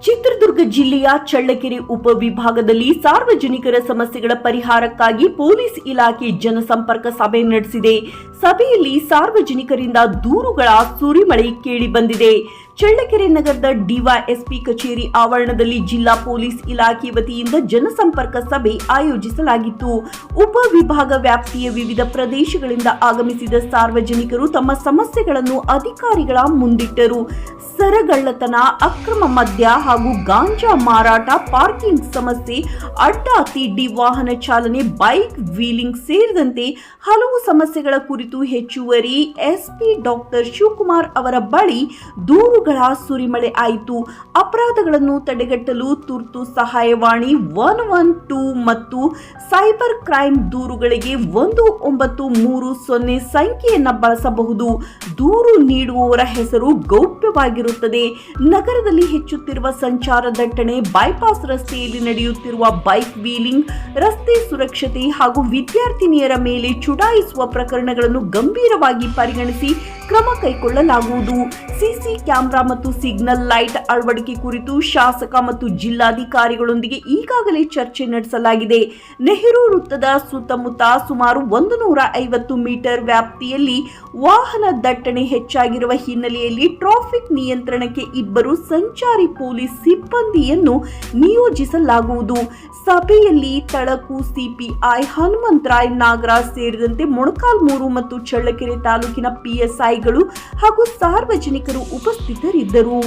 ಚಿತ್ರದುರ್ಗ ಜಿಲ್ಲೆಯ ಚಳ್ಳಕೆರೆ ಉಪವಿಭಾಗದಲ್ಲಿ ಸಾರ್ವಜನಿಕರ ಸಮಸ್ಯೆಗಳ ಪರಿಹಾರಕ್ಕಾಗಿ ಪೊಲೀಸ್ ಇಲಾಖೆ ಜನಸಂಪರ್ಕ ಸಭೆ ನಡೆಸಿದೆ. ಸಭೆಯಲ್ಲಿ ಸಾರ್ವಜನಿಕರಿಂದ ದೂರುಗಳ ಸುರಿಮಳೆ ಕೇಳಿ ಬಂದಿದೆ. ಚಳ್ಳಕೆರೆ ನಗರದ ಡಿವೈಎಸ್ಪಿ ಕಚೇರಿ ಆವರಣದಲ್ಲಿ ಜಿಲ್ಲಾ ಪೊಲೀಸ್ ಇಲಾಖೆ ವತಿಯಿಂದ ಜನಸಂಪರ್ಕ ಸಭೆ ಆಯೋಜಿಸಲಾಗಿತ್ತು. ಉಪವಿಭಾಗ ವ್ಯಾಪ್ತಿಯ ವಿವಿಧ ಪ್ರದೇಶಗಳಿಂದ ಆಗಮಿಸಿದ ಸಾರ್ವಜನಿಕರು ತಮ್ಮ ಸಮಸ್ಯೆಗಳನ್ನು ಅಧಿಕಾರಿಗಳ ಮುಂದಿಟ್ಟರು. ಸರಗಳ್ಳತನ, ಅಕ್ರಮ ಮದ್ಯ ಹಾಗೂ ಗಾಂಜಾ ಮಾರಾಟ, ಪಾರ್ಕಿಂಗ್ ಸಮಸ್ಯೆ, ಅಡ್ಡ-ತಿಡ್ಡಿ ವಾಹನ ಚಾಲನೆ, ಬೈಕ್ ವೀಲಿಂಗ್ ಸೇರಿದಂತೆ ಹಲವು ಸಮಸ್ಯೆಗಳ ಕುರಿತು ಹೆಚ್ಚುವರಿ ಎಸ್ಪಿ ಡಾಕ್ಟರ್ ಶಿವಕುಮಾರ್ ಅವರ ಬಳಿ ದೂರುಗಳ ಸುರಿಮಳೆ ಆಯಿತು. ಅಪರಾಧಗಳನ್ನು ತಡೆಗಟ್ಟಲು ತುರ್ತು ಸಹಾಯವಾಣಿ 112 ಮತ್ತು ಸೈಬರ್ ಕ್ರೈಮ್ ದೂರುಗಳಿಗೆ 1930 ಸಂಖ್ಯೆಯನ್ನು ಬಳಸಬಹುದು. ದೂರು ನೀಡುವವರ ಹೆಸರು ಗೌಪ್ಯವಾಗಿರುತ್ತದೆ. ನಗರದಲ್ಲಿ ಹೆಚ್ಚುತ್ತಿರುವ ಸಂಚಾರ ದಟ್ಟಣೆ, ಬೈಪಾಸ್ ರಸ್ತೆಯಲ್ಲಿ ನಡೆಯುತ್ತಿರುವ ಬೈಕ್ ವೀಲಿಂಗ್, ರಸ್ತೆ ಸುರಕ್ಷತೆ ಹಾಗೂ ವಿದ್ಯಾರ್ಥಿನಿಯರ ಮೇಲೆ ಚುಡಾಯಿಸುವ ಪ್ರಕರಣಗಳನ್ನು ಗಂಭೀರವಾಗಿ ಪರಿಗಣಿಸಿ ಕ್ರಮ ಕೈಗೊಳ್ಳಲಾಗುವುದು. ಸಿಸಿ ಕ್ಯಾಮೆರಾ ಮತ್ತು ಸಿಗ್ನಲ್ ಲೈಟ್ ಅಳವಡಿಕೆ ಕುರಿತು ಶಾಸಕ ಮತ್ತು ಜಿಲ್ಲಾಧಿಕಾರಿಗಳೊಂದಿಗೆ ಈಗಾಗಲೇ ಚರ್ಚೆ ನಡೆಸಲಾಗಿದೆ. ನೆಹರು ವೃತ್ತದ ಸುತ್ತಮುತ್ತ ಸುಮಾರು 150 ಮೀಟರ್ ವ್ಯಾಪ್ತಿಯಲ್ಲಿ ವಾಹನ ದಟ್ಟಣೆ ಹೆಚ್ಚಾಗಿರುವ ಹಿನ್ನೆಲೆಯಲ್ಲಿ ಟ್ರಾಫಿಕ್ ನಿಯಂತ್ರಣಕ್ಕೆ 2 ಸಂಚಾರಿ ಪೊಲೀಸ್ ಸಿಬ್ಬಂದಿಯನ್ನು ನಿಯೋಜಿಸಲಾಗುವುದು. ಸಭೆಯಲ್ಲಿ ತಳಕು ಸಿಪಿಐ ಹನುಮಂತರಾಯ್ ನಾಗರಾಜ್ ಸೇರಿದಂತೆ ಮೊಳಕಾಲ್ಮೂರು ಮತ್ತು ಚಳ್ಳಕೆರೆ ತಾಲೂಕಿನ ಪಿಎಸ್ಐಗಳು ಹಾಗೂ ಸಾರ್ವಜನಿಕರು ಉಪಸ್ಥಿತರಿದ್ದರು.